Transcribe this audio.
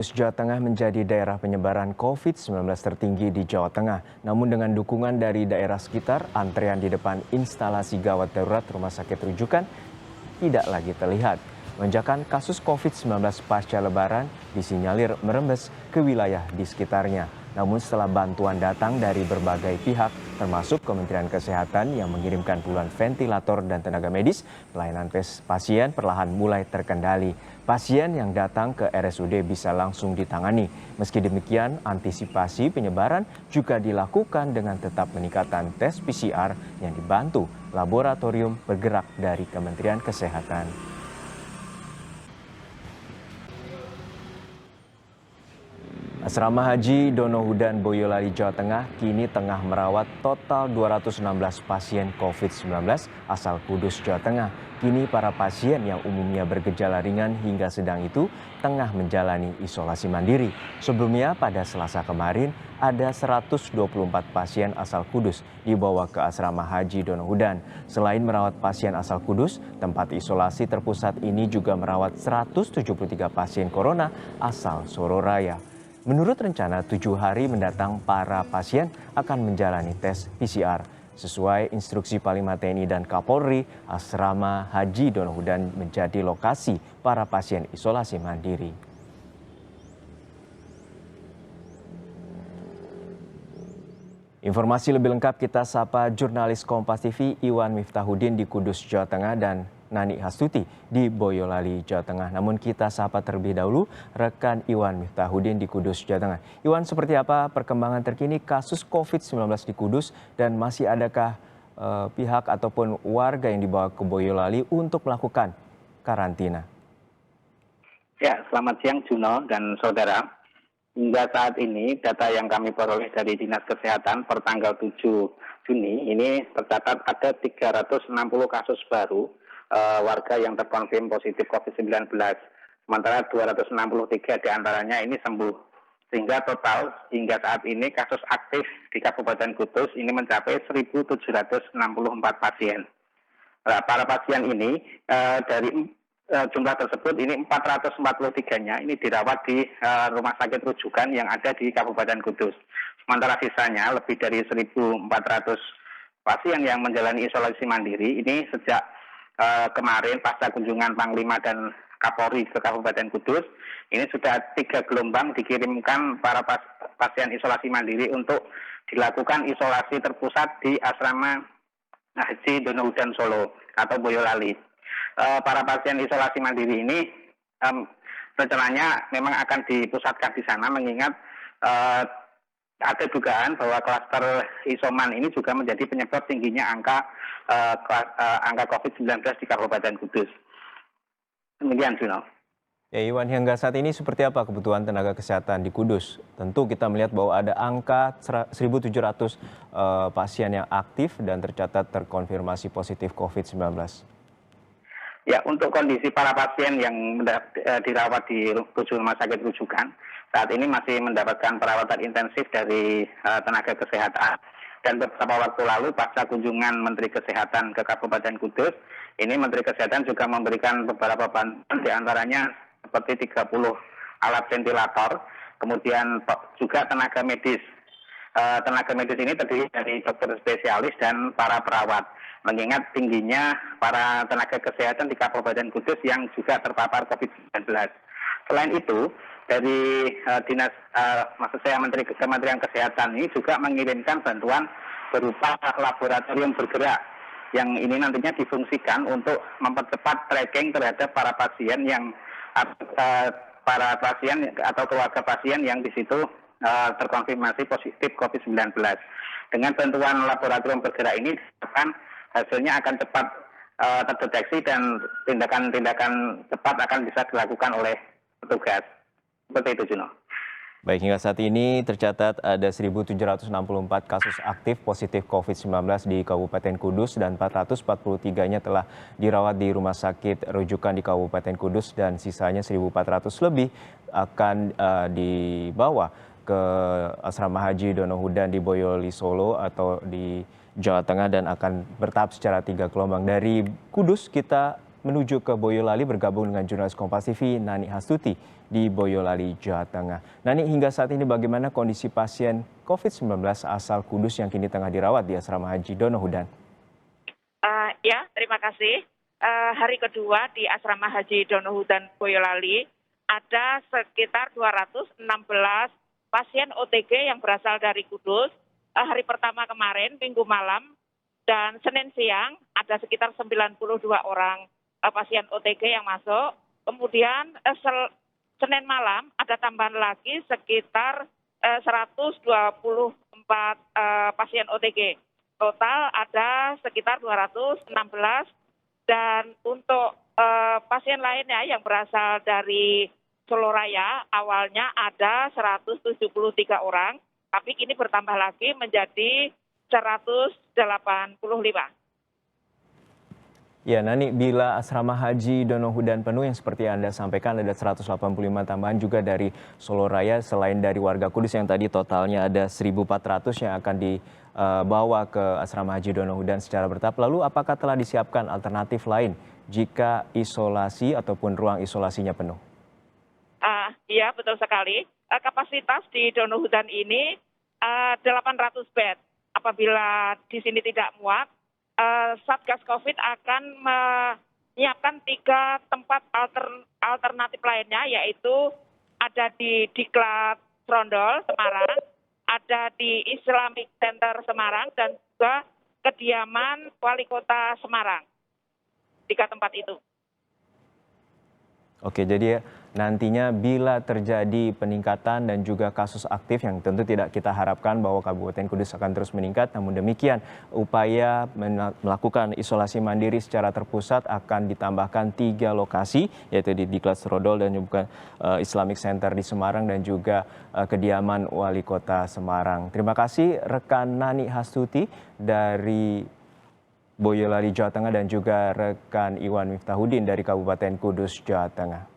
Jawa Tengah menjadi daerah penyebaran COVID-19 tertinggi di Jawa Tengah. Namun dengan dukungan dari daerah sekitar, antrean di depan instalasi gawat darurat rumah sakit rujukan tidak lagi terlihat. Lonjakan kasus COVID-19 pasca Lebaran disinyalir merembes ke wilayah di sekitarnya. Namun setelah bantuan datang dari berbagai pihak, termasuk Kementerian Kesehatan yang mengirimkan puluhan ventilator dan tenaga medis, pelayanan pasien perlahan mulai terkendali. Pasien yang datang ke RSUD bisa langsung ditangani. Meski demikian, antisipasi penyebaran juga dilakukan dengan tetap meningkatkan tes PCR yang dibantu laboratorium bergerak dari Kementerian Kesehatan. Asrama Haji Donohudan Boyolali, Jawa Tengah kini tengah merawat total 216 pasien COVID-19 asal Kudus, Jawa Tengah. Kini para pasien yang umumnya bergejala ringan hingga sedang itu tengah menjalani isolasi mandiri. Sebelumnya pada Selasa kemarin ada 124 pasien asal Kudus dibawa ke Asrama Haji Donohudan. Selain merawat pasien asal Kudus, tempat isolasi terpusat ini juga merawat 173 pasien corona asal Sororaya. Menurut rencana, 7 hari mendatang para pasien akan menjalani tes PCR. Sesuai instruksi Panglima TNI dan Kapolri, Asrama Haji Donohudan menjadi lokasi para pasien isolasi mandiri. Informasi lebih lengkap kita sapa jurnalis Kompas TV Iwan Miftahudin di Kudus, Jawa Tengah dan Nani Hastuti di Boyolali, Jawa Tengah. Namun kita sapa terlebih dahulu rekan Iwan Miftahudin di Kudus, Jawa Tengah. Iwan, seperti apa perkembangan terkini kasus COVID-19 di Kudus dan masih adakah pihak ataupun warga yang dibawa ke Boyolali untuk melakukan karantina? Ya, selamat siang Juno dan saudara. Hingga saat ini data yang kami peroleh dari Dinas Kesehatan per tanggal 7 Juni ini tercatat ada 360 kasus baru warga yang terkonfirm positif COVID-19. Sementara 263 diantaranya ini sembuh. Sehingga total hingga saat ini kasus aktif di Kabupaten Kudus ini mencapai 1.764 pasien. Nah, para pasien ini dari jumlah tersebut ini 443-nya ini dirawat di rumah sakit rujukan yang ada di Kabupaten Kudus. Sementara sisanya lebih dari 1.400 pasien yang menjalani isolasi mandiri ini sejak kemarin pasca kunjungan Panglima dan Kapolri ke Kabupaten Kudus, ini sudah 3 gelombang dikirimkan para pasien isolasi mandiri untuk dilakukan isolasi terpusat di Asrama Haji Donohudan Solo atau Boyolali. Para pasien isolasi mandiri ini rencananya memang akan dipusatkan di sana mengingat ada dugaan bahwa klaster isoman ini juga menjadi penyebab tingginya angka COVID-19 di Kabupaten Kudus. Demikian, Juno. Ya, Iwan, hingga saat ini seperti apa kebutuhan tenaga kesehatan di Kudus? Tentu kita melihat bahwa ada angka 1.700 pasien yang aktif dan tercatat terkonfirmasi positif COVID-19. Ya, untuk kondisi para pasien yang dirawat di 7 rumah sakit rujukan, saat ini masih mendapatkan perawatan intensif dari tenaga kesehatan. Dan beberapa waktu lalu pasca kunjungan Menteri Kesehatan ke Kabupaten Kudus, ini Menteri Kesehatan juga memberikan beberapa bantuan, diantaranya seperti 30 alat ventilator, kemudian juga tenaga medis. Tenaga medis ini terdiri dari dokter spesialis dan para perawat, mengingat tingginya para tenaga kesehatan di Kabupaten Kudus yang juga terpapar COVID-19. Selain itu, dari Kementerian Kesehatan ini juga mengirimkan bantuan berupa laboratorium bergerak yang ini nantinya difungsikan untuk mempercepat tracking terhadap para pasien atau keluarga pasien yang di situ terkonfirmasi positif COVID-19. Dengan bantuan laboratorium bergerak ini, hasilnya akan cepat terdeteksi dan tindakan cepat akan bisa dilakukan oleh petugas. Seperti itu, Juno. Baik, hingga saat ini tercatat ada 1.764 kasus aktif positif COVID-19 di Kabupaten Kudus dan 443-nya telah dirawat di rumah sakit rujukan di Kabupaten Kudus dan sisanya 1.400 lebih akan dibawa ke Asrama Haji Donohudan di Boyolali, Solo atau di Jawa Tengah dan akan bertahap secara 3 gelombang. Dari Kudus kita menuju ke Boyolali bergabung dengan jurnalis Kompas TV Nani Hastuti di Boyolali, Jawa Tengah. Nani, hingga saat ini bagaimana kondisi pasien COVID-19 asal Kudus yang kini tengah dirawat di Asrama Haji Donohudan? Ya, terima kasih. Hari kedua di Asrama Haji Donohudan Boyolali ada sekitar 216 pasien OTG yang berasal dari Kudus. Hari pertama kemarin, Minggu malam, dan Senin siang ada sekitar 92 orang pasien OTG yang masuk. Kemudian Senin malam ada tambahan lagi sekitar 124 pasien OTG. Total ada sekitar 216 dan untuk pasien lainnya yang berasal dari Solo Raya awalnya ada 173 orang, tapi kini bertambah lagi menjadi 185. Ya, Nani, bila Asrama Haji Donohudan penuh yang seperti Anda sampaikan ada 185 tambahan juga dari Solo Raya selain dari warga Kudus yang tadi totalnya ada 1.400 yang akan dibawa ke Asrama Haji Donohudan secara bertahap. Lalu apakah telah disiapkan alternatif lain jika isolasi ataupun ruang isolasinya penuh? Iya, betul sekali. Kapasitas di Donohudan ini 800 bed. Apabila di sini tidak muat, Satgas COVID akan menyiapkan 3 tempat alternatif lainnya, yaitu ada di Diklat Trondol, Semarang, ada di Islamic Center Semarang, dan juga kediaman Wali Kota Semarang. 3 tempat itu. Oke, jadi nantinya bila terjadi peningkatan dan juga kasus aktif yang tentu tidak kita harapkan bahwa Kabupaten Kudus akan terus meningkat, namun demikian upaya melakukan isolasi mandiri secara terpusat akan ditambahkan 3 lokasi, yaitu di Diklat Trondol dan juga Islamic Center di Semarang dan juga kediaman Wali Kota Semarang. Terima kasih rekan Nani Hastuti dari Boyolali, Jawa Tengah dan juga rekan Iwan Miftahudin dari Kabupaten Kudus, Jawa Tengah.